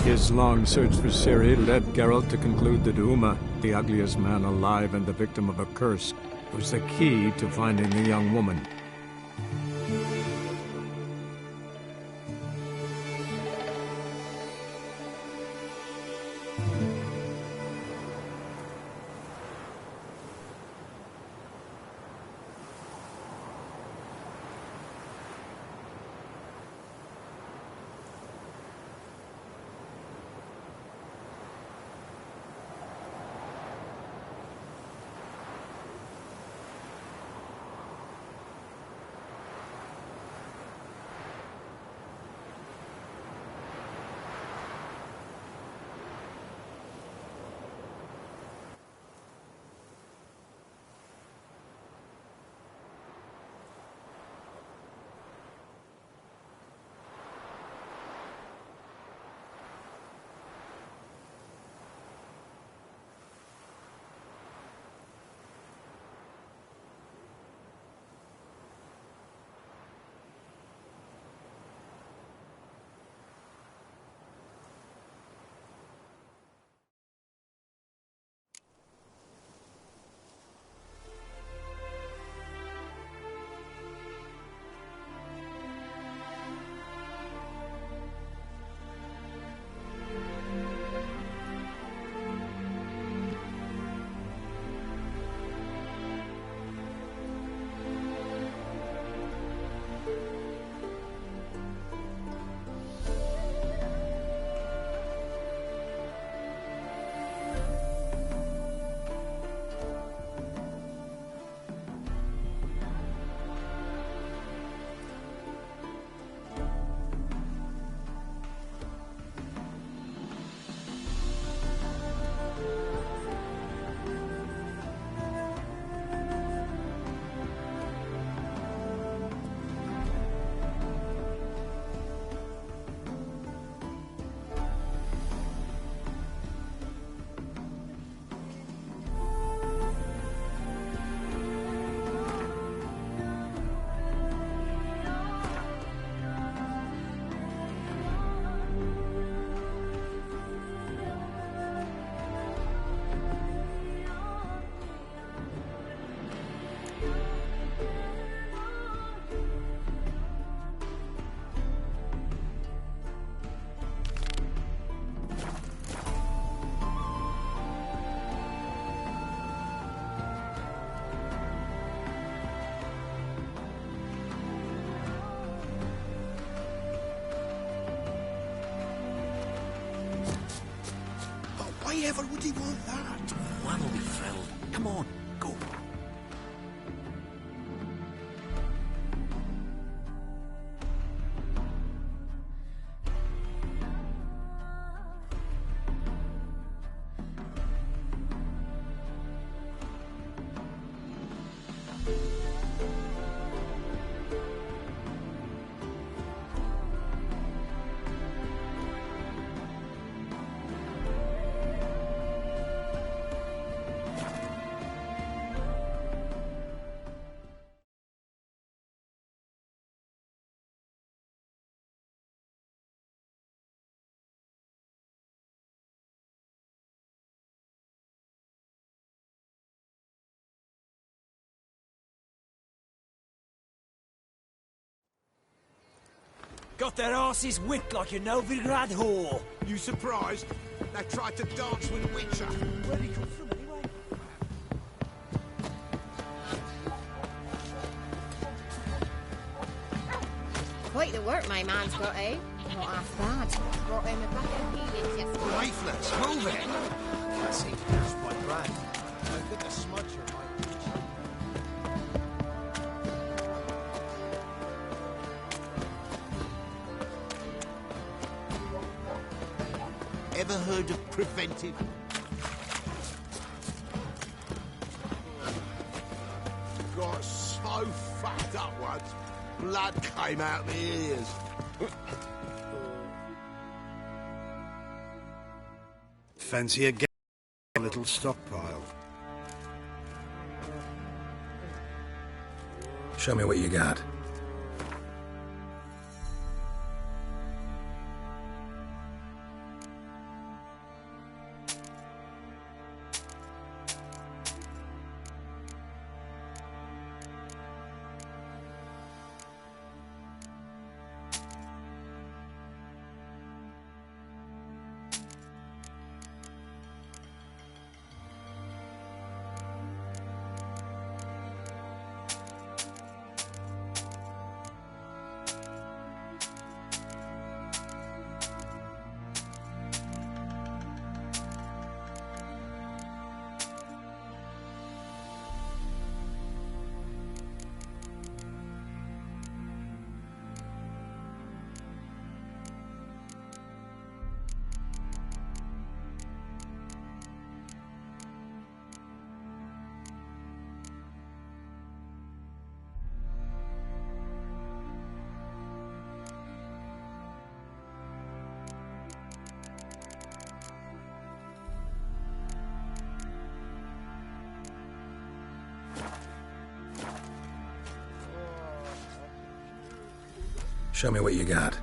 His long search for Ciri led Geralt to conclude that Uma, the ugliest man alive and the victim of a curse, was the key to finding the young woman. Why ever would he want that? One will be thrilled. Come on, go. Got their asses whipped like a Novigrad whore. You surprised? They tried to dance with a Witcher. Where'd he come from anyway? Quite the work my man's got, eh? Not half bad. Brought him a packet of peelings yesterday. Leaflets, move it! Can't seem to catch my breath. How good the smudger might be. Ever heard of preventive? Got so fucked up once, blood came out my ears. Fancy a little stockpile. Show me what you got. Show me what you got.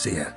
See ya.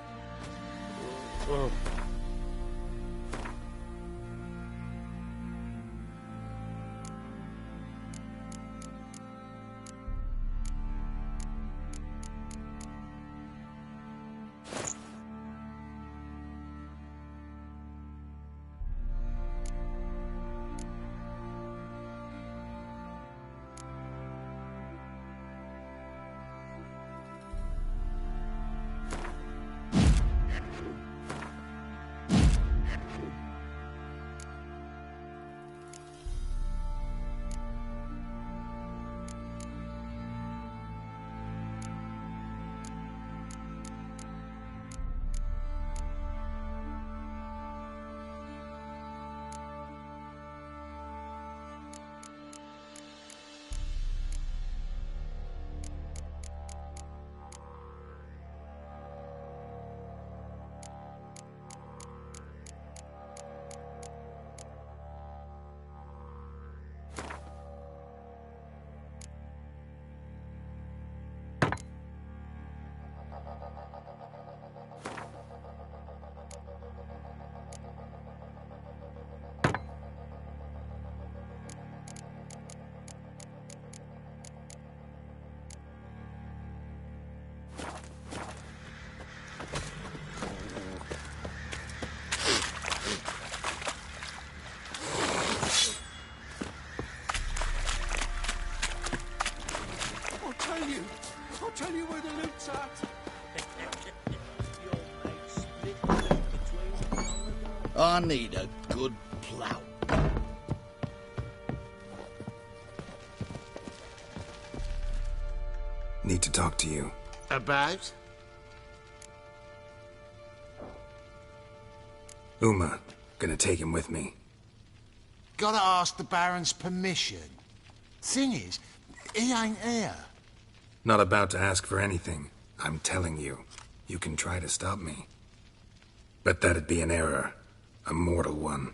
I'll tell you where the loot's at. I need a good plough. Need to talk to you. About? Uma. Gonna take him with me. Gotta ask the Baron's permission. Thing is, he ain't here. Not about to ask for anything. I'm telling you. You can try to stop me. But that'd be an error. A mortal one.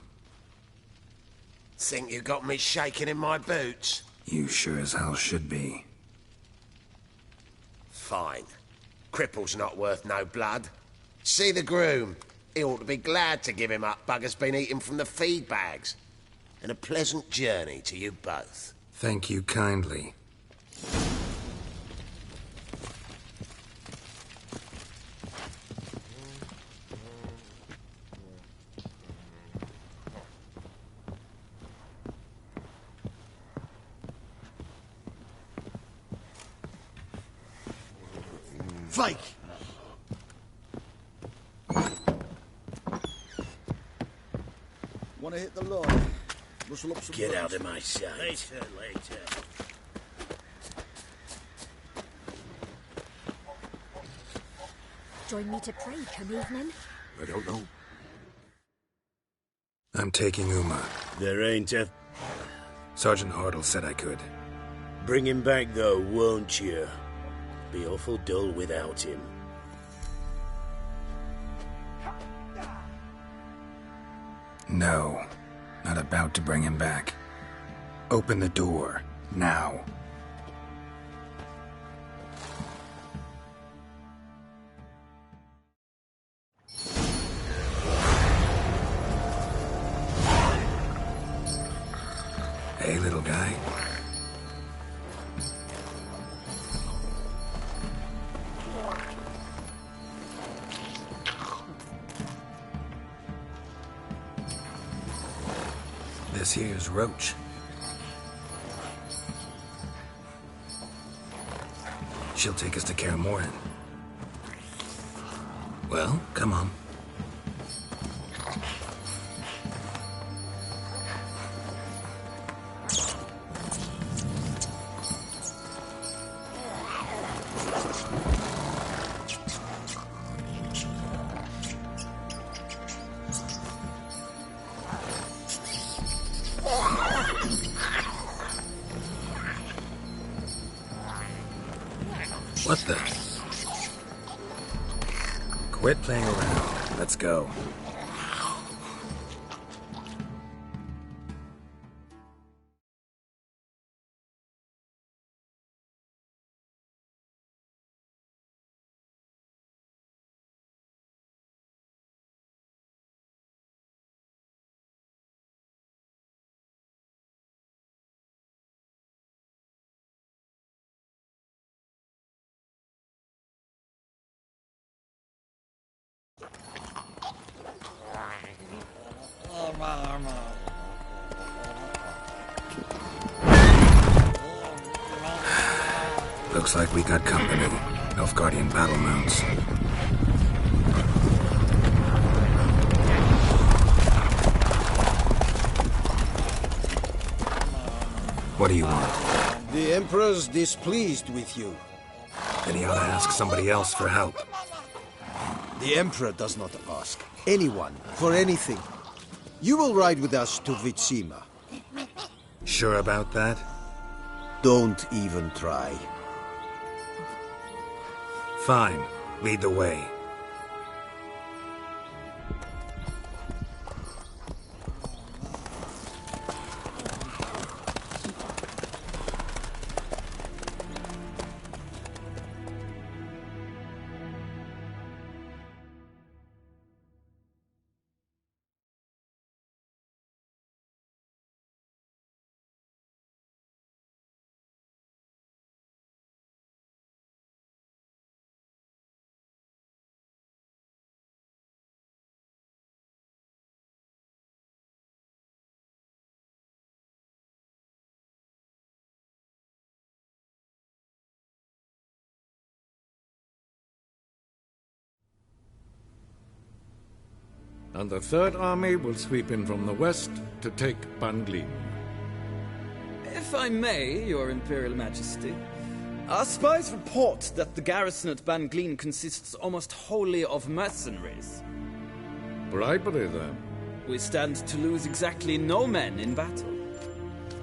Think you got me shaking in my boots? You sure as hell should be. Fine. Cripple's not worth no blood. See the groom. He ought to be glad to give him up. Bugger's been eating from the feed bags. And a pleasant journey to you both. Thank you kindly. fake! Wanna hit the line? Rustle up some Get boats. out of my sight. Later. Join me to pray come evening? I don't know. I'm taking Uma. There ain't a... Sergeant Hartle said I could. Bring him back, though, won't you? Be awful dull without him. No. Not about to bring him back. Open the door. Now. Hey, little guy. This here's Roach. She'll take us to Kaer Morhen. Well, come on. What the? Quit playing around. Let's go. Looks like we got company. Nilfgaardian battle mounts. What do you want? The Emperor's displeased with you. Then he ought to ask somebody else for help. The Emperor does not ask anyone for anything. You will ride with us to Vitsima. Sure about that? Don't even try. Fine. Lead the way. And the Third Army will sweep in from the west to take Ban Glin. If I may, Your Imperial Majesty, our spies report that the garrison at Ban Glin consists almost wholly of mercenaries. Bribery, then. We stand to lose exactly no men in battle.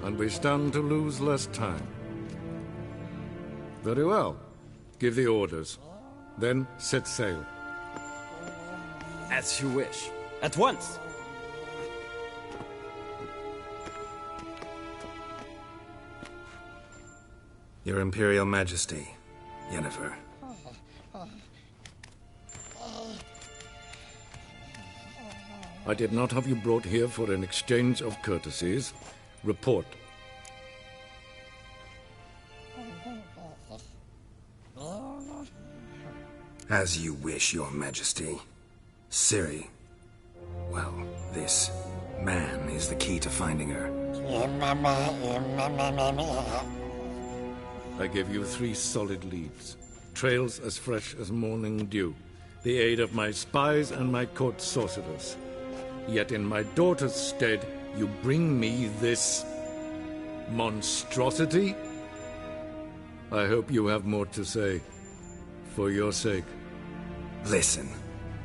And we stand to lose less time. Very well. Give the orders. Then set sail. As you wish. At once! Your Imperial Majesty, Yennefer. I did not have you brought here for an exchange of courtesies. Report. As you wish, Your Majesty. Ciri. Well, this man is the key to finding her. I give you 3 solid leads. trails as fresh as morning dew, the aid of my spies and my court sorcerers. Yet in my daughter's stead, you bring me this monstrosity? I hope you have more to say, for your sake. Listen,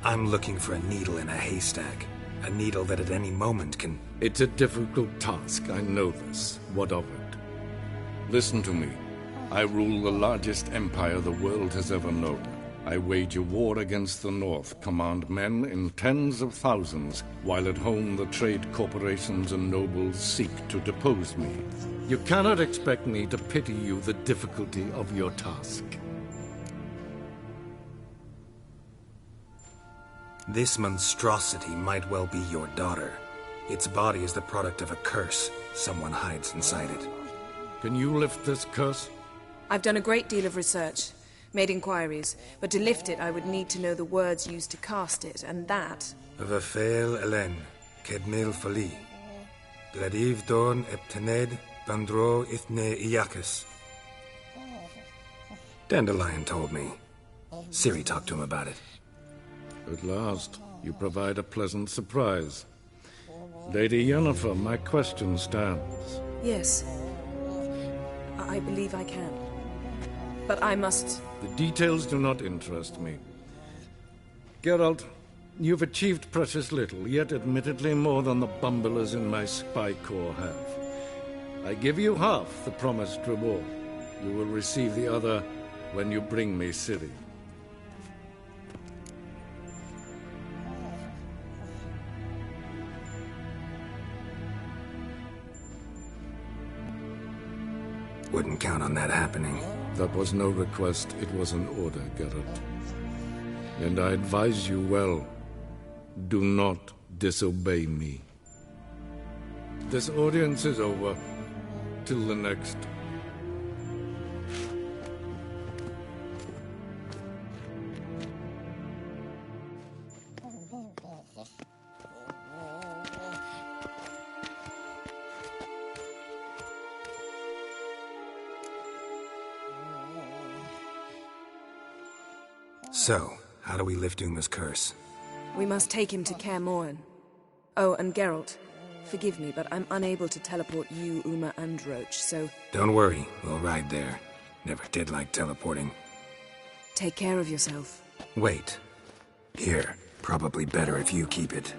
I'm looking for a needle in a haystack. A needle that at any moment can... It's a difficult task, I know this. What of it? Listen to me. I rule the largest empire the world has ever known. I wage a war against the North, command men in tens of thousands, while at home the trade corporations and nobles seek to depose me. You cannot expect me to pity you the difficulty of your task. This monstrosity might well be your daughter. Its body is the product of a curse someone hides inside it. Can you lift this curse? I've done a great deal of research, made inquiries, but to lift it I would need to know the words used to cast it, and that... Vafel Elen, Kedmil Fali, Gladiv Dorn Eptened, Bandro Ithne Iakis. Dandelion told me. Ciri talked to him about it. At last, you provide a pleasant surprise. Lady Yennefer, my question stands. Yes. I believe I can. But I must... The details do not interest me. Geralt, you've achieved precious little, yet admittedly more than the bumblers in my spy corps have. I give you half the promised reward. You will receive the other when you bring me Ciri. Wouldn't count on that happening. That was no request, it was an order, Geralt. And I advise you well, do not disobey me. This audience is over. Till the next. So, how do we lift Uma's curse? We must take him to Kaer Morhen. Oh, and Geralt, forgive me, but I'm unable to teleport you, Uma, and Roach, so... Don't worry, we'll ride there. Never did like teleporting. Take care of yourself. Wait. Here, probably better if you keep it.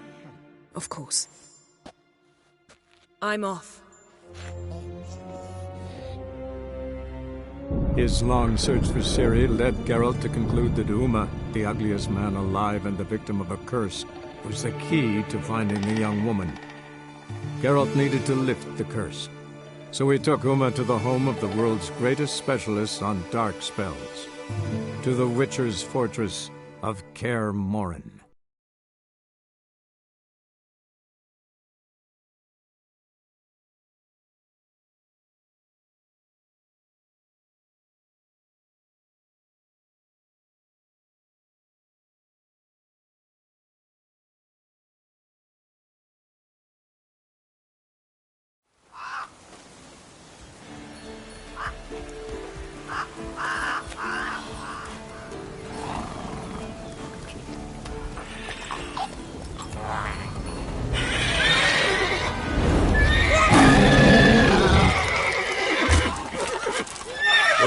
Of course. I'm off. His long search for Ciri led Geralt to conclude that Uma, the ugliest man alive and the victim of a curse, was the key to finding the young woman. Geralt needed to lift the curse, so he took Uma to the home of the world's greatest specialist on dark spells, to the Witcher's fortress of Kaer Morhen.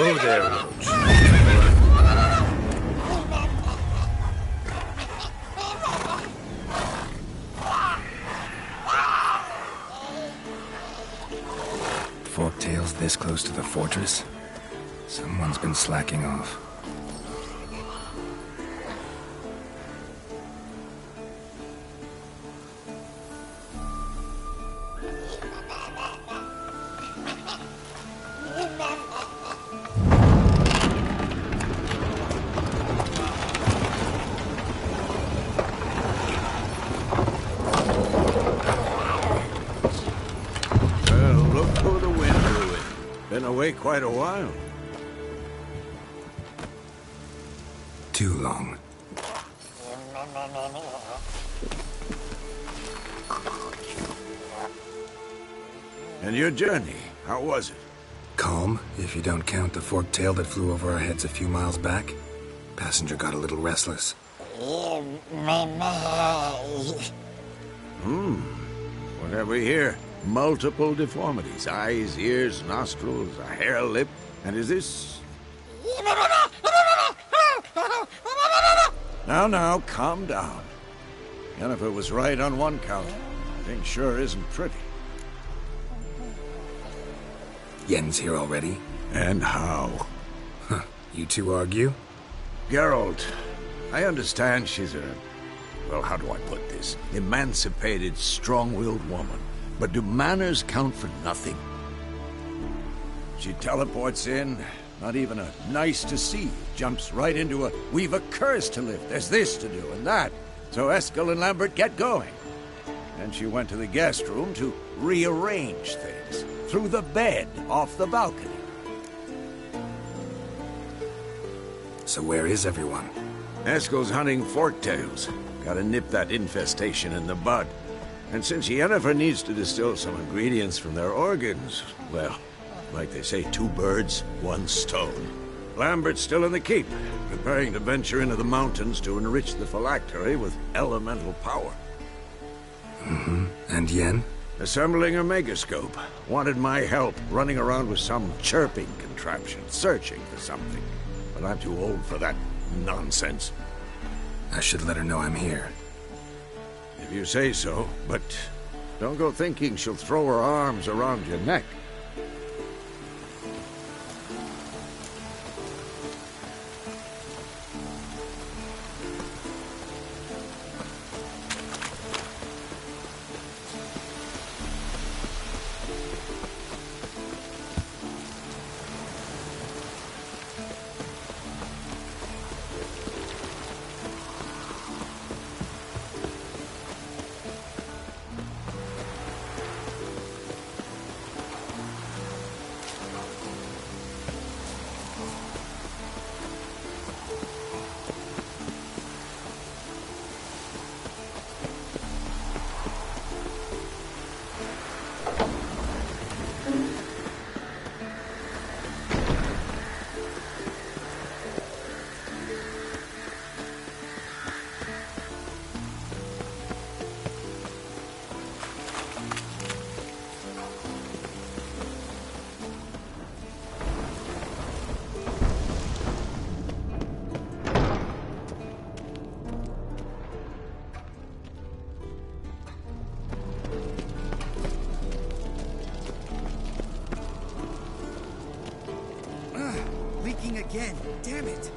Oh, there, Roach. Forktail's this close to the fortress? Someone's been slacking off. Away quite a while. Too long. And your journey, how was it? Calm, if you don't count the forked tail that flew over our heads a few miles back. Passenger got a little restless. What have we here? Multiple deformities. Eyes, ears, nostrils, a hair lip. And is this... Now, calm down. Yennefer was right on one count. Thing sure isn't pretty. Yen's here already? And how? Huh. You two argue? Geralt, I understand she's a... well, how do I put this? Emancipated, strong-willed woman. But do manners count for nothing? She teleports in, not even a nice to see. Jumps right into a, we've a curse to lift, there's this to do and that. So Eskel and Lambert get going. Then she went to the guest room to rearrange things. Through the bed, off the balcony. So where is everyone? Eskel's hunting forktails. Gotta nip that infestation in the bud. And since Yennefer needs to distill some ingredients from their organs, well, like they say, 2 birds, 1 stone. Lambert's still in the keep, preparing to venture into the mountains to enrich the phylactery with elemental power. And Yen? Assembling a megascope. Wanted my help running around with some chirping contraption, searching for something. But I'm too old for that nonsense. I should let her know I'm here. If you say so, but don't go thinking she'll throw her arms around your neck. Again, damn it!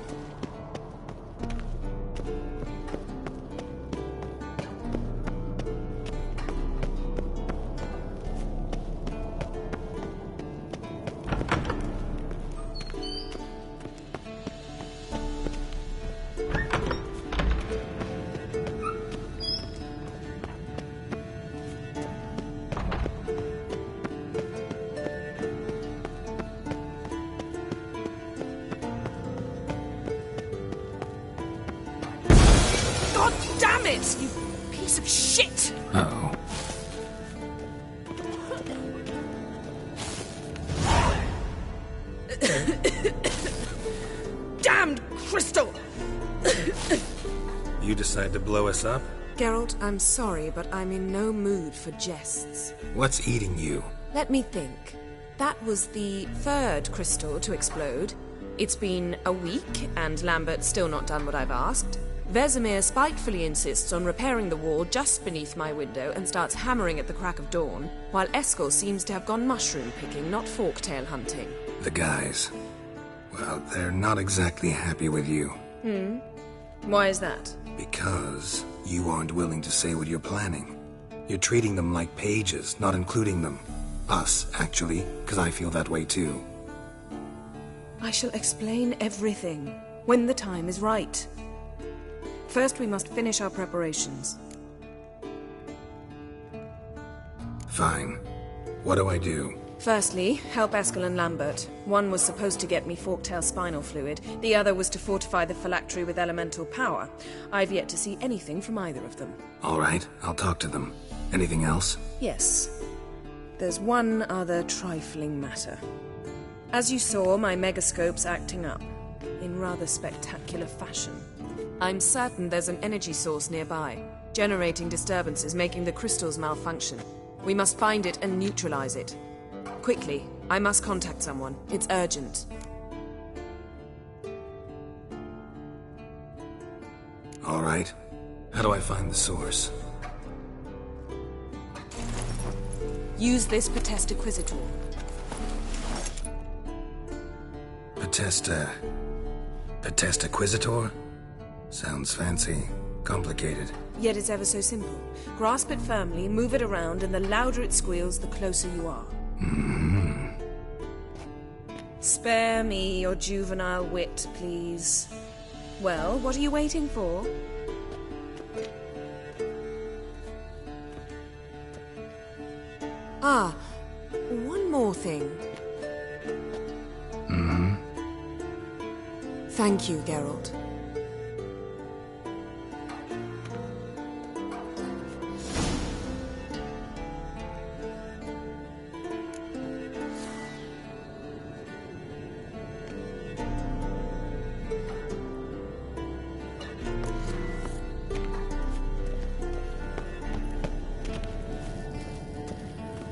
God damn it, you piece of shit! Uh-oh. Damned crystal! You decide to blow us up? Geralt, I'm sorry, but I'm in no mood for jests. What's eating you? Let me think. That was the 3rd crystal to explode. It's been a week, and Lambert's still not done what I've asked. Vesemir spitefully insists on repairing the wall just beneath my window and starts hammering at the crack of dawn, while Eskel seems to have gone mushroom picking, not forktail hunting. The guys. Well, they're not exactly happy with you. Why is that? Because you aren't willing to say what you're planning. You're treating them like pages, not including them. Us, actually, because I feel that way too. I shall explain everything, when the time is right. First, we must finish our preparations. Fine. What do I do? Firstly, help Eskel and Lambert. One was supposed to get me forktail spinal fluid, the other was to fortify the phylactery with elemental power. I've yet to see anything from either of them. All right, I'll talk to them. Anything else? Yes. There's one other trifling matter. As you saw, my megascope's acting up, in rather spectacular fashion. I'm certain there's an energy source nearby, generating disturbances, making the crystals malfunction. We must find it and neutralize it. Quickly, I must contact someone. It's urgent. All right. How do I find the source? Use this Potesta Quisitor. Potesta Quisitor? Sounds fancy. Complicated. Yet it's ever so simple. Grasp it firmly, move it around, and the louder it squeals, the closer you are. Spare me your juvenile wit, please. Well, what are you waiting for? Ah, one more thing. Thank you, Geralt.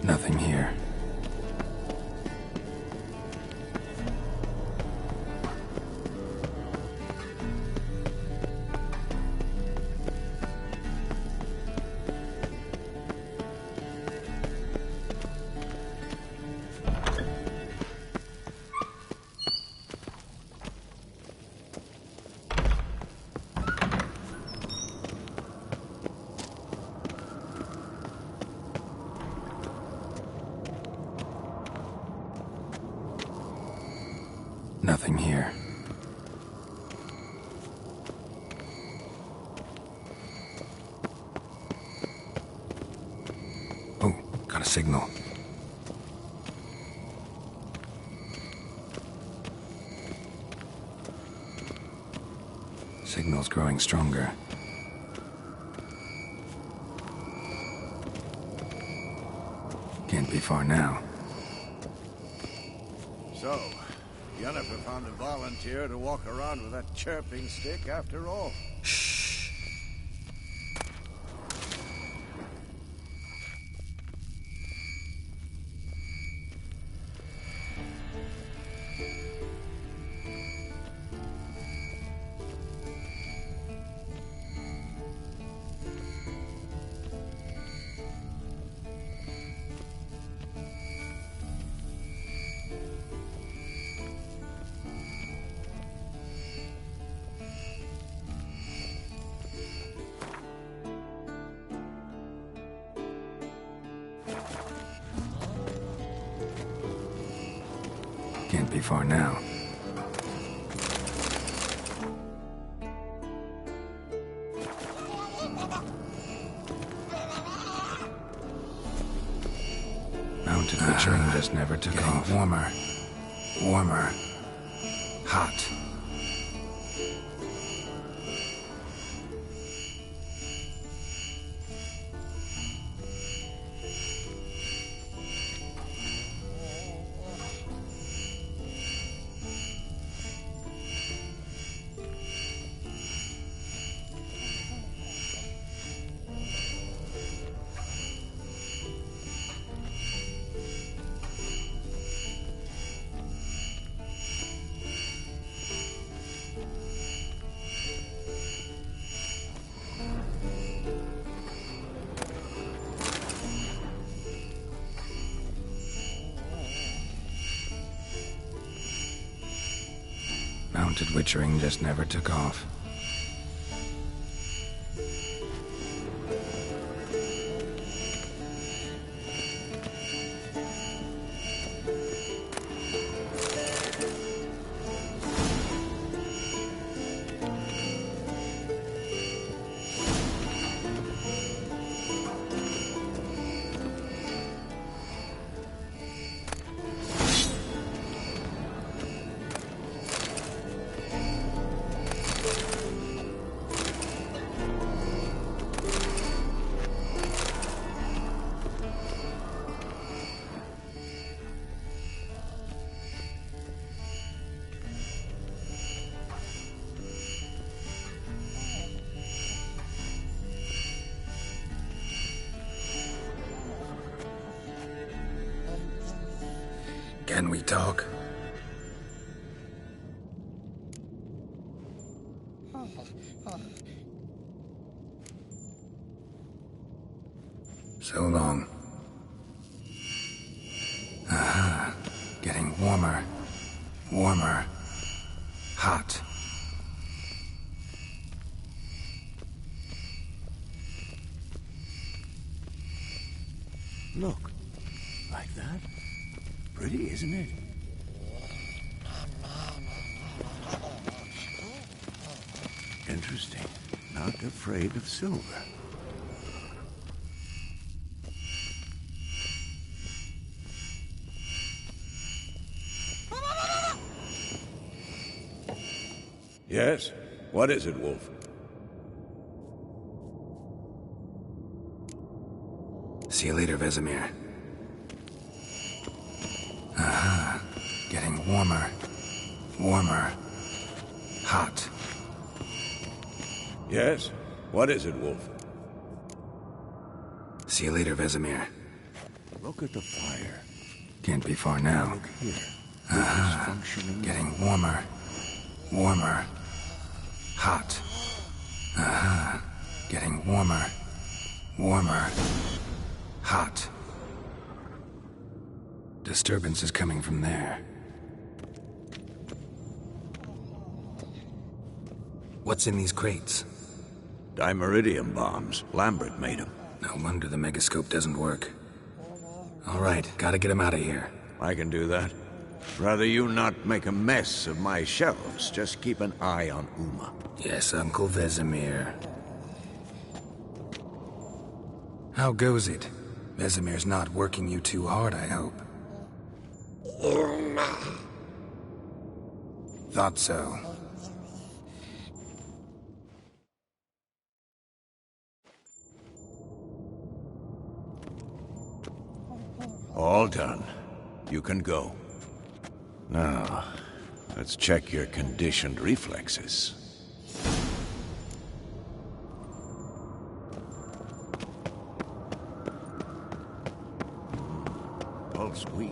Nothing here. Nothing here. Oh, got a signal. Signal's growing stronger. Can't be far now. So, Yennefer found a volunteer to walk around with that chirping stick after all. Shh. Can't be far now. Mounted witchering just never took off. Warmer. Warmer. Hot. Mounted witchering just never took off. Can we talk? So long. Aha. Getting warmer. Warmer. Hot. Look. Like that? Pretty, isn't it? Interesting. Not afraid of silver. Yes? What is it, Wolf? See you later, Vesemir. Aha. Getting warmer. Warmer. Hot. Yes? What is it, Wolf? See you later, Vesemir. Look at the fire. Can't be far now. Look here. Aha. Getting warmer. Warmer. Hot. Aha. Getting warmer. Warmer. Hot. Disturbance is coming from there. What's in these crates? Dimeridium bombs. Lambert made them. No wonder the megascope doesn't work. All right, gotta get him out of here. I can do that. Rather you not make a mess of my shelves. Just keep an eye on Uma. Yes, Uncle Vesemir. How goes it? Vesemir's not working you too hard, I hope. Thought so. All done. You can go. Now, let's check your conditioned reflexes. Pulse weak.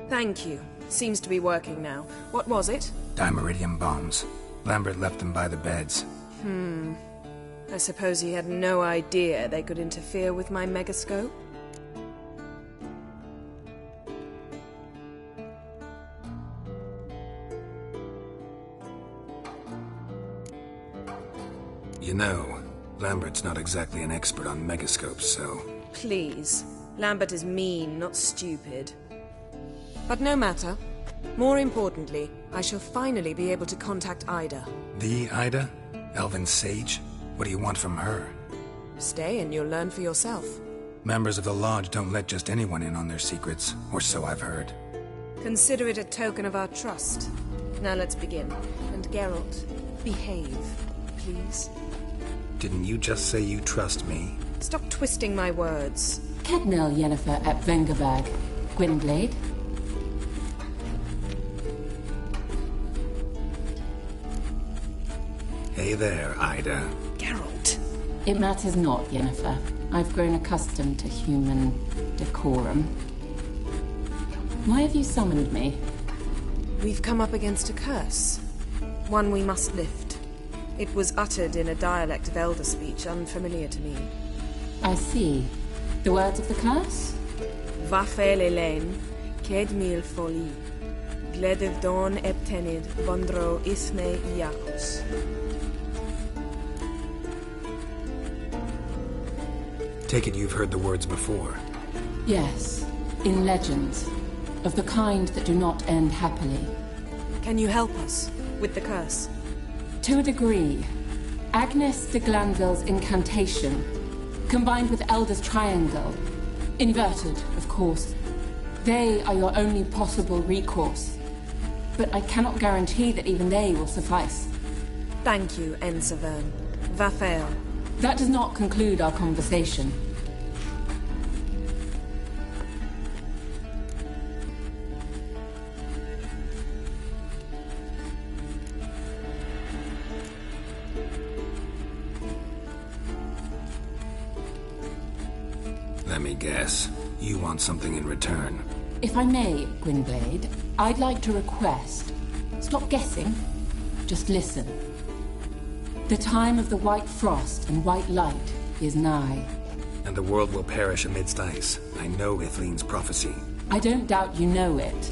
Thank you. Seems to be working now. What was it? Dimeridium bombs. Lambert left them by the beds. I suppose he had no idea they could interfere with my megascope? You know, Lambert's not exactly an expert on megascopes, so... Please. Lambert is mean, not stupid. But no matter. More importantly, I shall finally be able to contact Ida. The Ida? Elven Sage? What do you want from her? Stay and you'll learn for yourself. Members of the Lodge don't let just anyone in on their secrets, or so I've heard. Consider it a token of our trust. Now let's begin. And Geralt, behave, please. Didn't you just say you trust me? Stop twisting my words. Cadnell Yennefer at Vengerberg. Gwynblade. Hey there, Ida. Geralt. It matters not, Yennefer. I've grown accustomed to human decorum. Why have you summoned me? We've come up against a curse. One we must lift. It was uttered in a dialect of Elder speech unfamiliar to me. I see. The words of the curse? Vafel Elaine, Ked mil foli, Gledev don eptenid, Vondro isne iacus. Take it you've heard the words before. Yes, in legends. Of the kind that do not end happily. Can you help us with the curse? To a degree. Agnes de Glanville's incantation, combined with Elder's triangle, inverted, of course. They are your only possible recourse. But I cannot guarantee that even they will suffice. Thank you, Ensevern. Va faire. That does not conclude our conversation. Let me guess. You want something in return. If I may, Gwynblade, I'd like to request. Stop guessing. Just listen. The time of the white frost and white light is nigh. And the world will perish amidst ice. I know Ithleen's prophecy. I don't doubt you know it.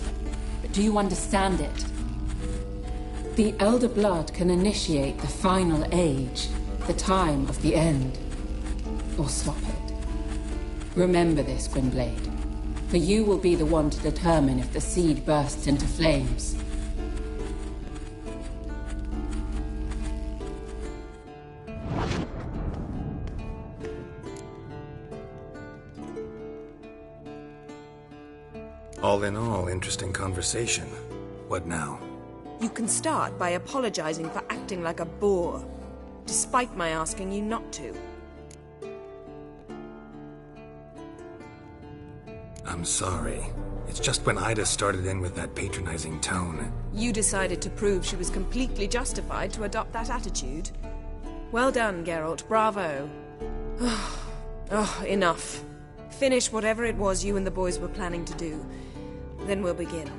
But do you understand it? The Elder Blood can initiate the final age, the time of the end. Or stop it. Remember this, Gwynblade. For you will be the one to determine if the seed bursts into flames. All in all, interesting conversation. What now? You can start by apologizing for acting like a boor, despite my asking you not to. I'm sorry. It's just when Ida started in with that patronizing tone. You decided to prove she was completely justified to adopt that attitude. Well done, Geralt. Bravo. Enough. Finish whatever it was you and the boys were planning to do. Then we'll begin.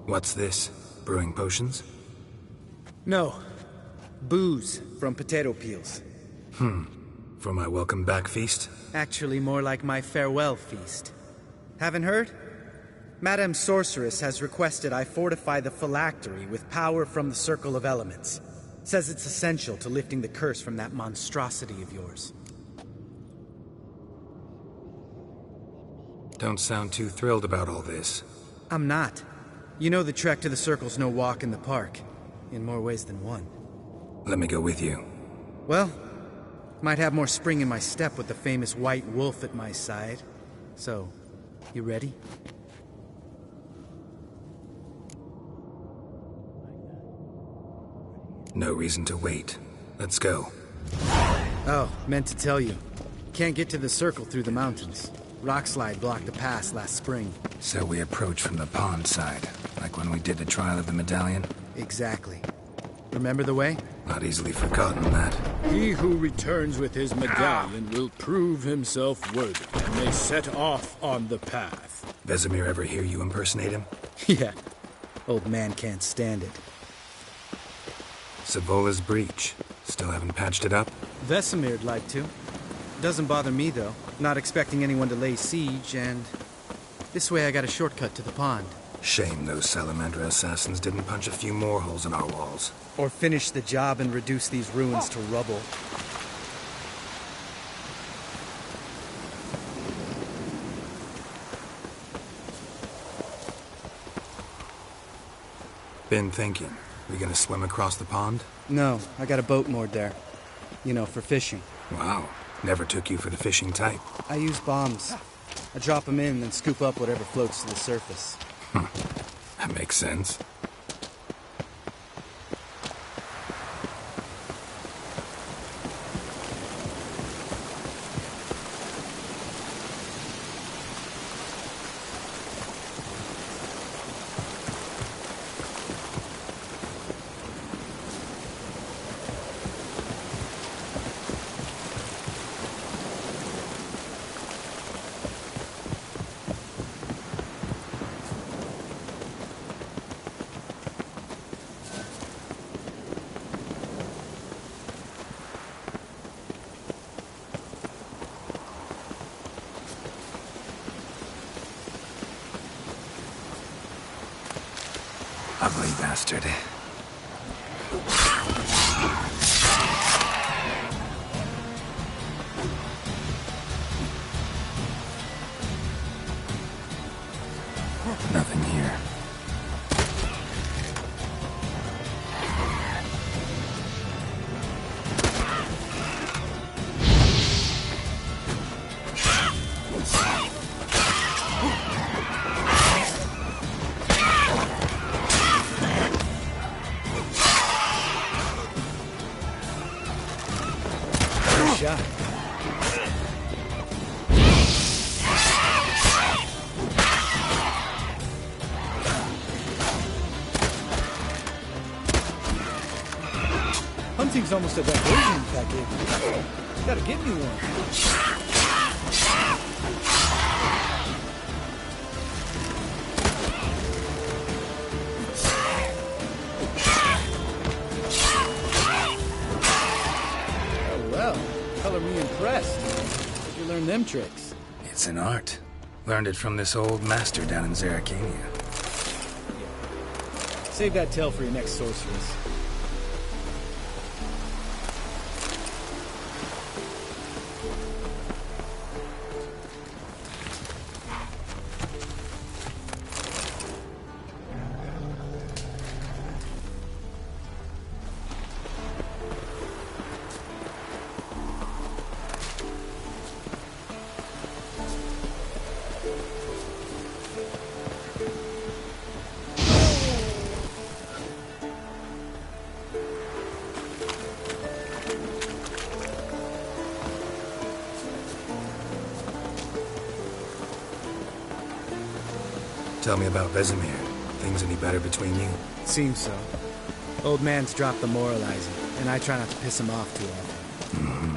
What's this? Brewing potions? No. Booze from potato peels. For my welcome back feast? Actually, more like my farewell feast. Haven't heard? Madame Sorceress has requested I fortify the phylactery with power from the Circle of Elements. Says it's essential to lifting the curse from that monstrosity of yours. Don't sound too thrilled about all this. I'm not. You know the trek to the Circle's no walk in the park. In more ways than one. Let me go with you. Well, might have more spring in my step with the famous White Wolf at my side. So, you ready? No reason to wait. Let's go. Oh, meant to tell you. Can't get to the Circle through the mountains. Rockslide blocked the pass last spring. So we approach from the pond side, like when we did the trial of the medallion? Exactly. Remember the way? Not easily forgotten, that. He who returns with his medallion will prove himself worthy, and may set off on the path. Vesemir ever hear you impersonate him? Yeah. Old man can't stand it. Savola's breach. Still haven't patched it up? Vesemir'd like to. Doesn't bother me, though. Not expecting anyone to lay siege, and... this way I got a shortcut to the pond. Shame those Salamandra assassins didn't punch a few more holes in our walls. Or finish the job and reduce these ruins to rubble. Been thinking. We gonna swim across the pond? No, I got a boat moored there. You know, for fishing. Wow. Never took you for the fishing type. I use bombs. I drop them in, then scoop up whatever floats to the surface. That makes sense. Ugly bastard. Nothing here. Shot. Hunting's almost a diversion package. Gotta give me one. Color me impressed. Where'd you learn them tricks? It's an art. Learned it from this old master down in Zerrikania. Save that tale for your next sorceress. Tell me about Vesemir. Things any better between you? Seems so. Old man's dropped the moralizing, and I try not to piss him off too often. Mm-hmm.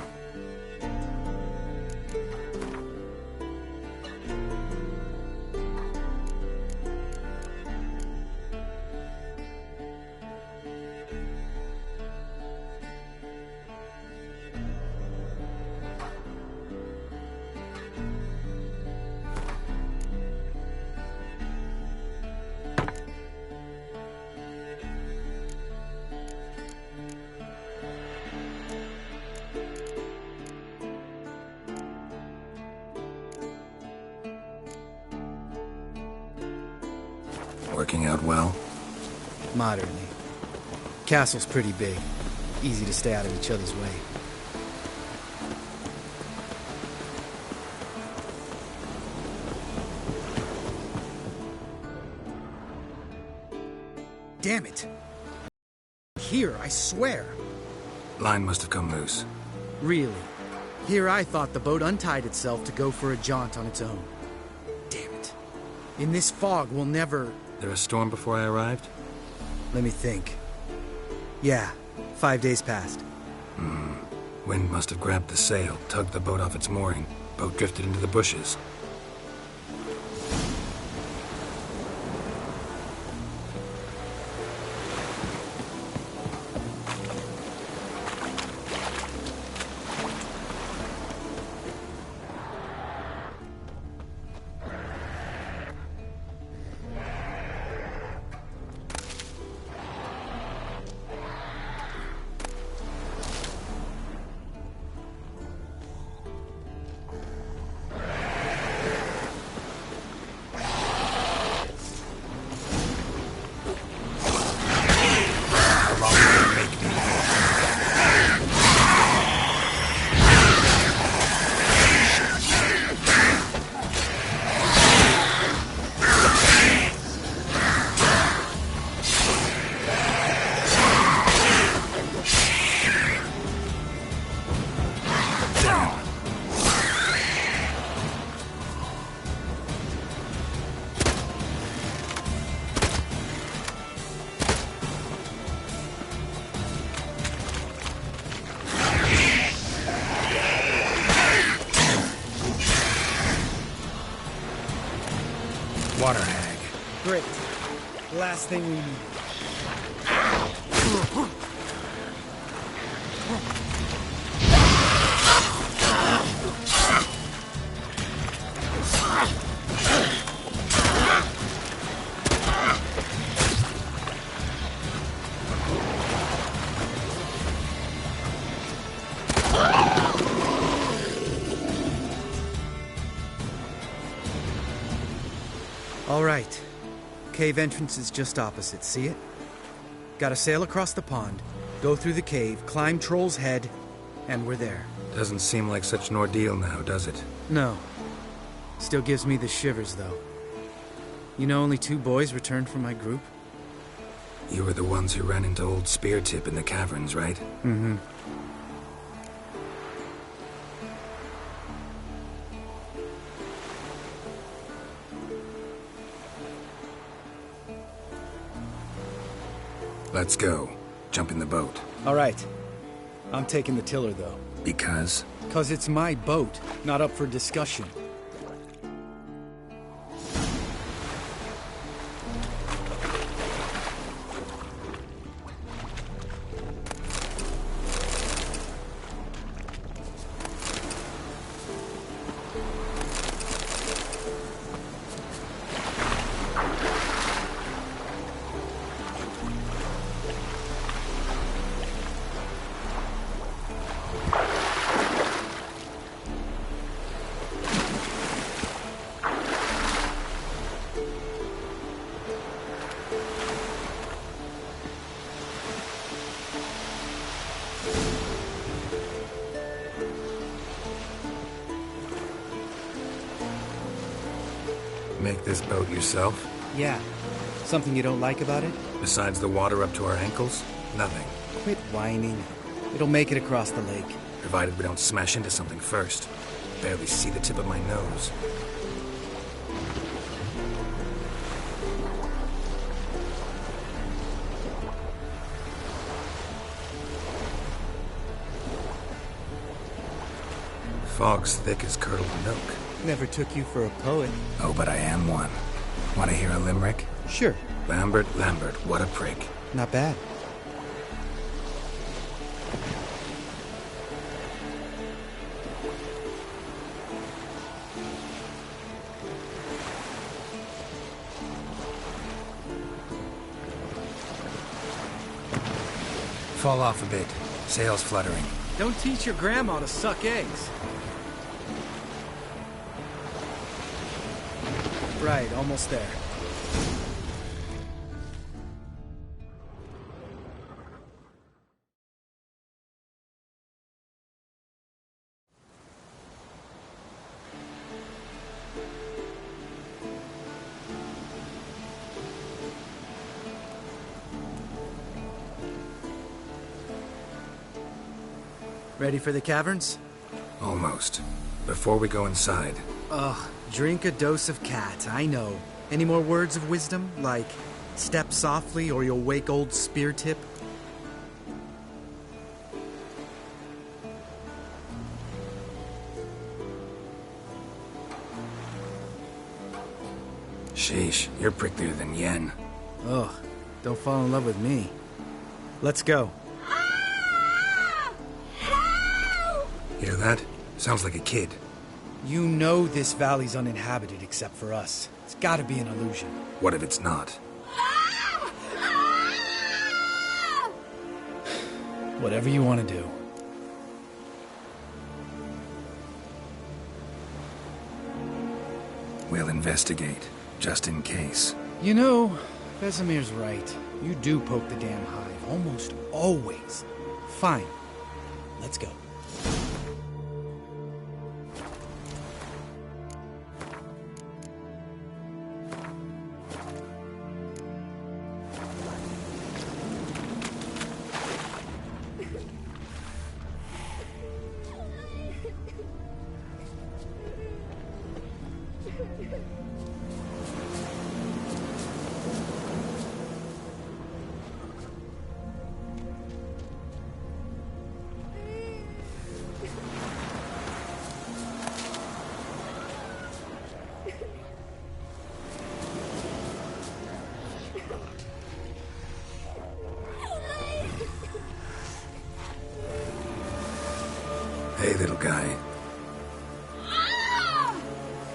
Working out well? Moderately. Castle's pretty big. Easy to stay out of each other's way. Damn it! Here, I swear. Line must have come loose. Really? Here I thought the boat untied itself to go for a jaunt on its own. Damn it. In this fog, we'll never... There a storm before I arrived? Let me think. Yeah, 5 days passed. Wind must have grabbed the sail, tugged the boat off its mooring. Boat drifted into the bushes. Water hag. Great. Last thing we need. All right. Cave entrance is just opposite, see it? Gotta sail across the pond, go through the cave, climb Troll's Head, and we're there. Doesn't seem like such an ordeal now, does it? No. Still gives me the shivers, though. You know only 2 boys returned from my group? You were the ones who ran into old Speartip in the caverns, right? Mm-hmm. Let's go. Jump in the boat. All right. I'm taking the tiller, though. Because? 'Cause it's my boat, not up for discussion. Make this boat yourself? Yeah. Something you don't like about it? Besides the water up to our ankles? Nothing. Quit whining. It'll make it across the lake. Provided we don't smash into something first. Barely see the tip of my nose. Fog's thick as curdled milk. Never took you for a poet. Oh, but I am one. Want to hear a limerick? Sure. Lambert, what a prick. Not bad. Fall off a bit. Sails fluttering. Don't teach your grandma to suck eggs. Right, almost there. Ready for the caverns? Almost. Before we go inside... Ugh, drink a dose of cat, I know. Any more words of wisdom? Like, step softly or you'll wake old Spear Tip? Sheesh, you're pricklier than Yen. Ugh, don't fall in love with me. Let's go. Hear that? Sounds like a kid. You know this valley's uninhabited except for us. It's gotta be an illusion. What if it's not? Whatever you want to do. We'll investigate, just in case. You know, Vesemir's right. You do poke the damn hive, almost always. Fine. Let's go. Hey, little guy.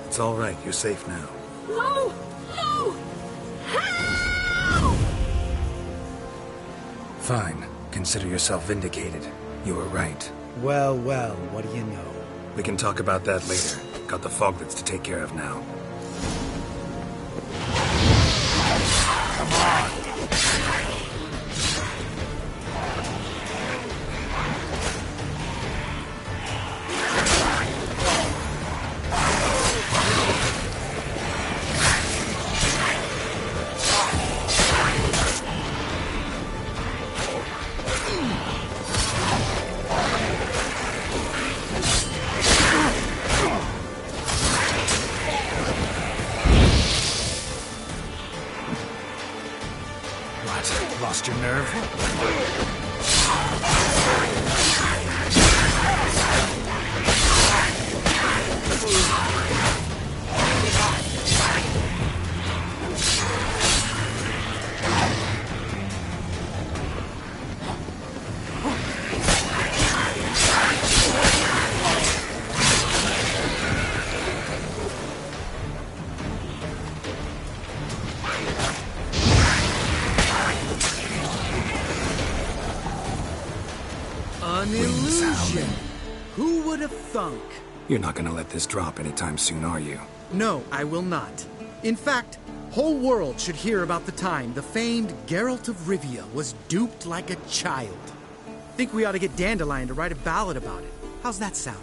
It's all right. You're safe now. No! No! Fine. Consider yourself vindicated. You were right. Well, well, what do you know? We can talk about that later. Got the foglets to take care of now. Come on! Lost your nerve? An illusion! Who would have thunk? You're not gonna let this drop anytime soon, are you? No, I will not. In fact, whole world should hear about the time the famed Geralt of Rivia was duped like a child. Think we ought to get Dandelion to write a ballad about it. How's that sound?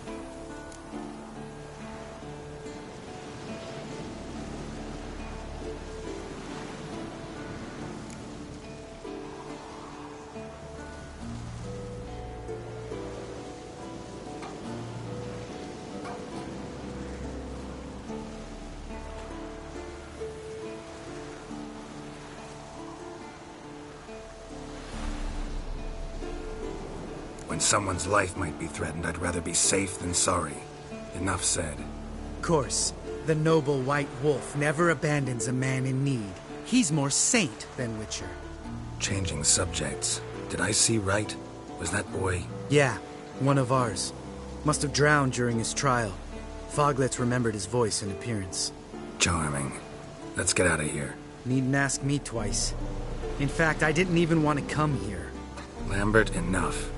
When someone's life might be threatened, I'd rather be safe than sorry. Enough said. Of course, the noble white wolf never abandons a man in need. He's more saint than Witcher. Changing subjects. Did I see right? Was that boy? Yeah, one of ours. Must have drowned during his trial. Foglets remembered his voice and appearance. Charming. Let's get out of here. Needn't ask me twice. In fact, I didn't even want to come here. Lambert, enough.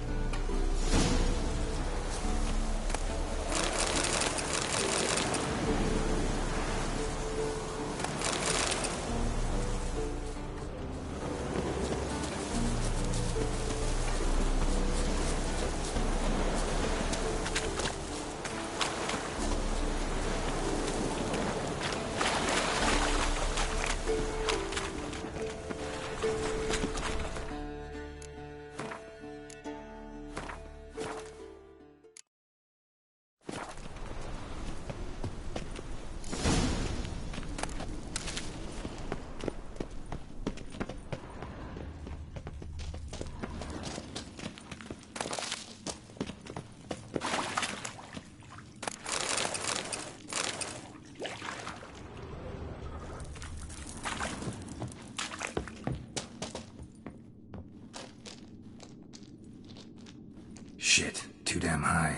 Shit, too damn high.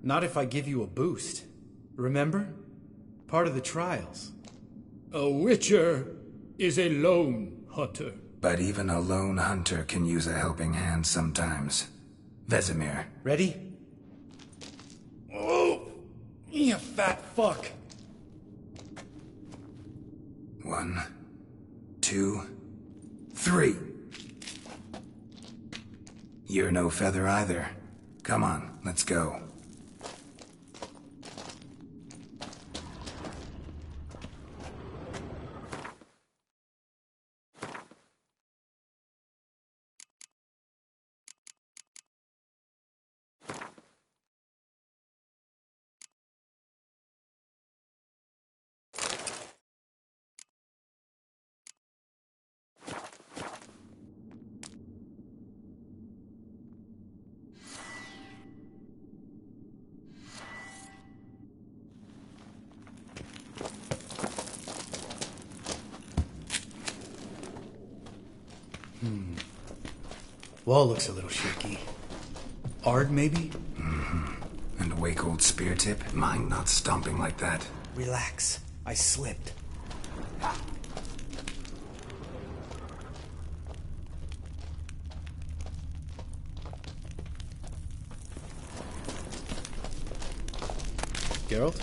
Not if I give you a boost. Remember? Part of the trials. A witcher is a lone hunter. But even a lone hunter can use a helping hand sometimes. Vesemir. Ready? Oh! You fat fuck! 1, 2, 3. You're no feather either. Come on, let's go. Wall looks a little shaky. Ard, maybe? And wake old spear tip? Mine not stomping like that. Relax. I slipped. Geralt?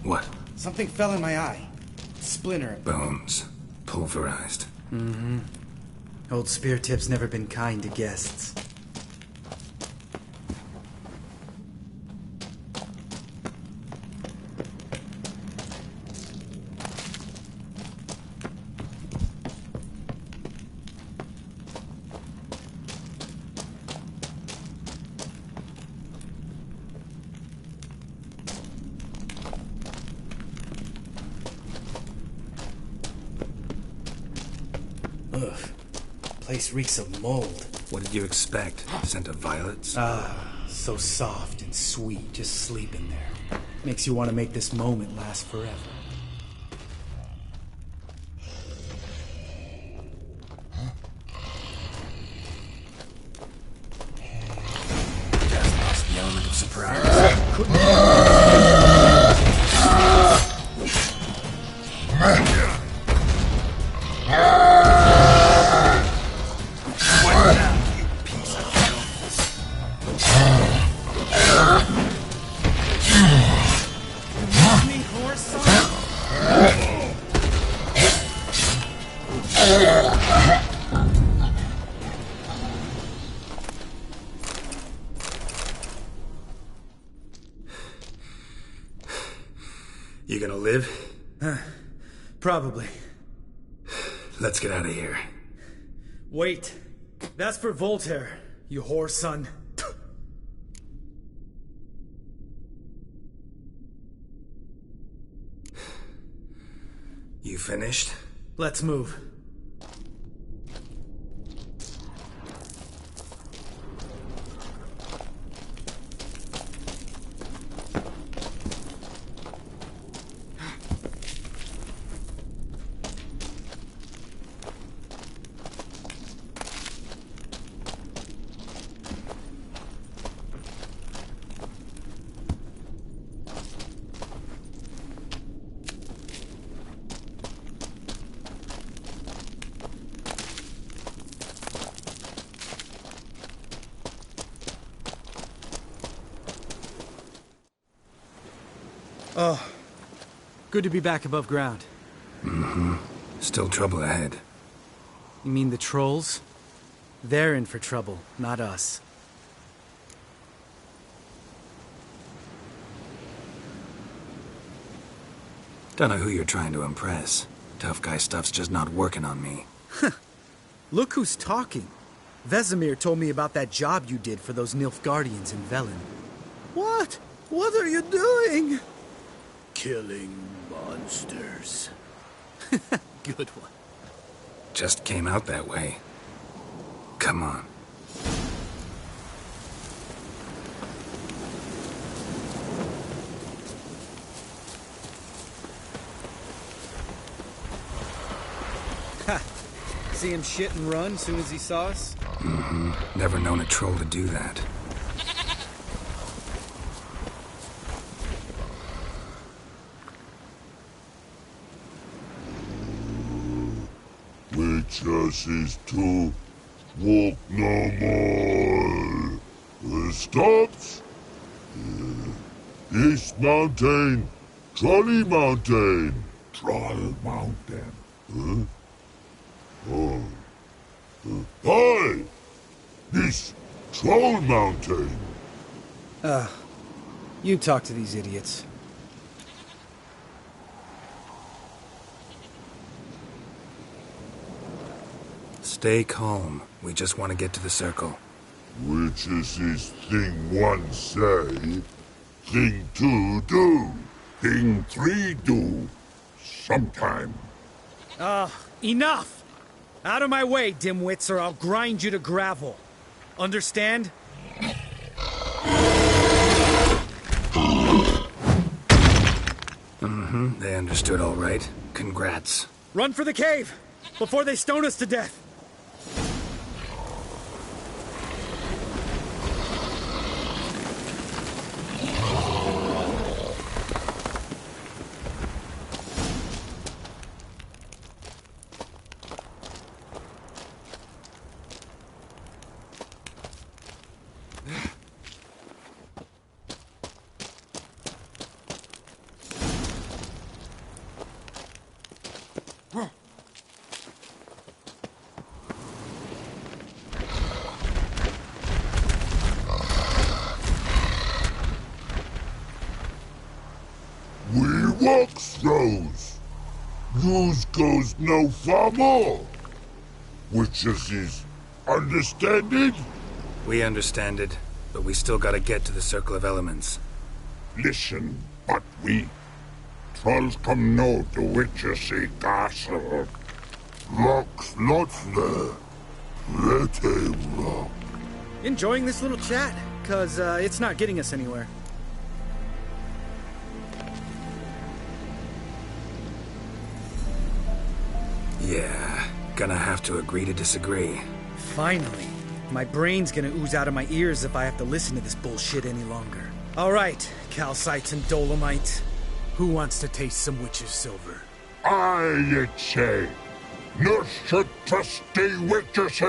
What? Something fell in my eye. Splinter. Bones. Pulverized. Old Spear Tip's never been kind to guests. Ugh. Place reeks of mold. What did you expect? Scent of violets? So soft and sweet, just sleeping there. Makes you want to make this moment last forever. Just lost the element of surprise. You gonna live? Probably. Let's get out of here. Wait. That's for Voltaire, you whore son. You finished? Let's move. Oh, good to be back above ground. Still trouble ahead. You mean the trolls? They're in for trouble, not us. Don't know who you're trying to impress. Tough guy stuff's just not working on me. Look who's talking. Vesemir told me about that job you did for those Nilfgaardians in Velen. What? What are you doing? Killing monsters. Good one. Just came out that way. Come on. Ha! See him shit and run soon as he saw us? Mm-hmm. Never known a troll to do that. Witches is to walk no more. Stopped? East Mountain, Trolley Mountain. Troll Mountain. Huh? Oh. Hi! This Troll Mountain. You talk to these idiots. Stay calm. We just want to get to the circle. Which is this thing one say, thing two do, thing three do, sometime. Enough! Out of my way, dimwits, or I'll grind you to gravel. Understand? Mm-hmm. They understood all right. Congrats. Run for the cave! Before they stone us to death! We walk throws. Yous goes no far more. Which is understand it? We understand it, but we still gotta get to the Circle of Elements. Listen, but we trolls come no to Witchersea Castle. Rocks lots there. Pretty rock. Enjoying this little chat? Cause, it's not getting us anywhere. Yeah, gonna have to agree to disagree. Finally. My brain's gonna ooze out of my ears if I have to listen to this bullshit any longer. Alright, calcites and dolomite. Who wants to taste some witch's silver? I'd say. No such trusty witches.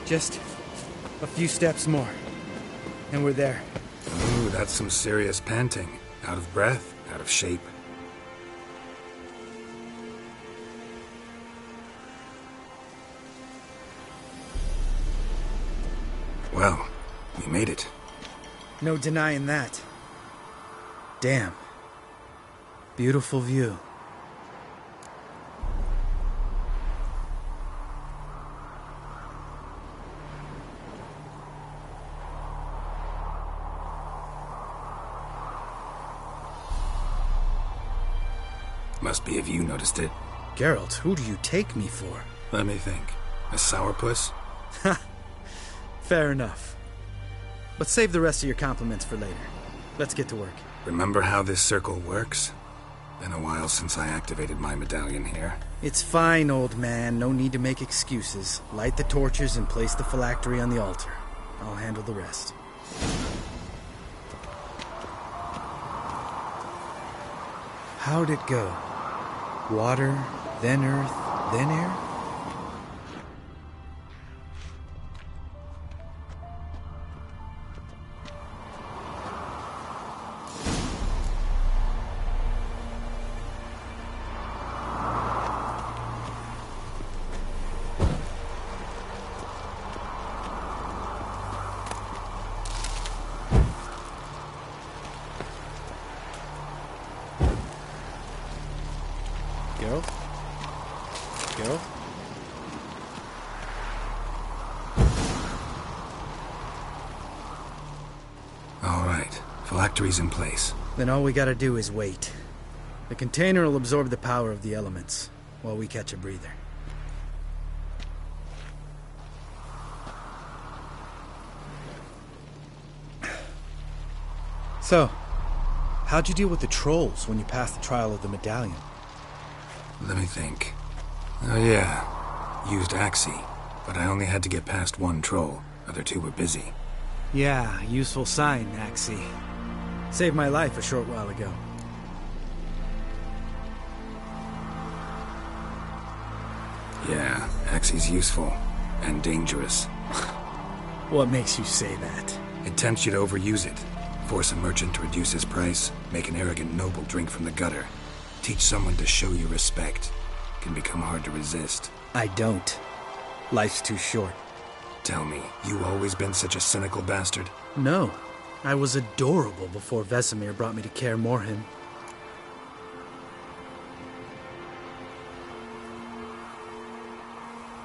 Just a few steps more, and we're there. Ooh, that's some serious panting. Out of breath, out of shape. Well, we made it. No denying that. Damn. Beautiful view. Must be if you noticed it. Geralt, who do you take me for? Let me think. A sourpuss? Fair enough. But save the rest of your compliments for later. Let's get to work. Remember how this circle works? Been a while since I activated my medallion here. It's fine, old man. No need to make excuses. Light the torches and place the phylactery on the altar. I'll handle the rest. How'd it go? Water, then earth, then air? Geralt? Geralt? All right. Phylactery's in place. Then all we gotta do is wait. The container will absorb the power of the elements, while we catch a breather. So, how'd you deal with the trolls when you passed the trial of the medallion? Let me think. Oh yeah, used Axii, but I only had to get past one troll. Other two were busy. Yeah, useful sign, Axii. Saved my life a short while ago. Yeah, Axii's useful. And dangerous. What makes you say that? It tempts you to overuse it. Force a merchant to reduce his price. Make an arrogant noble drink from the gutter. Teach someone to show you respect. Can become hard to resist. I don't. Life's too short. Tell me, you always been such a cynical bastard? No. I was adorable before Vesemir brought me to Kaer Morhen.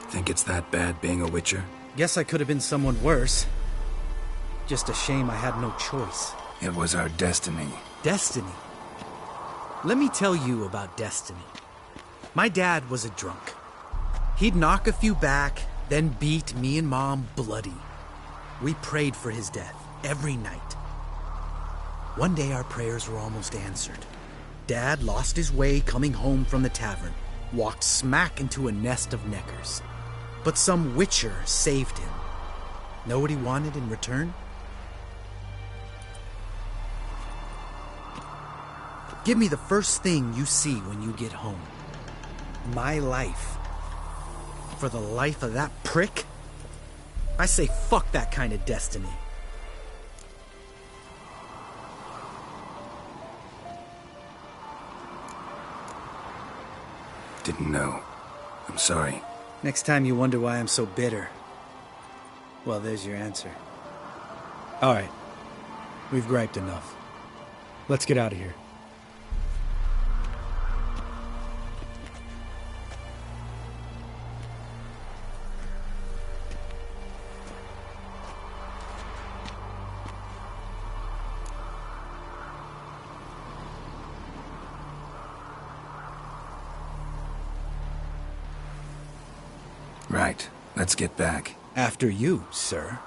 Think it's that bad being a witcher? Guess I could have been someone worse. Just a shame I had no choice. It was our destiny. Destiny? Let me tell you about destiny. My dad was a drunk. He'd knock a few back, then beat me and Mom bloody. We prayed for his death every night. One day our prayers were almost answered. Dad lost his way coming home from the tavern, walked smack into a nest of neckers. But some witcher saved him. Know what he wanted in return? Give me the first thing you see when you get home. My life. For the life of that prick? I say fuck that kind of destiny. Didn't know. I'm sorry. Next time you wonder why I'm so bitter, well, there's your answer. All right. We've griped enough. Let's get out of here. Right. Let's get back. After you, sir.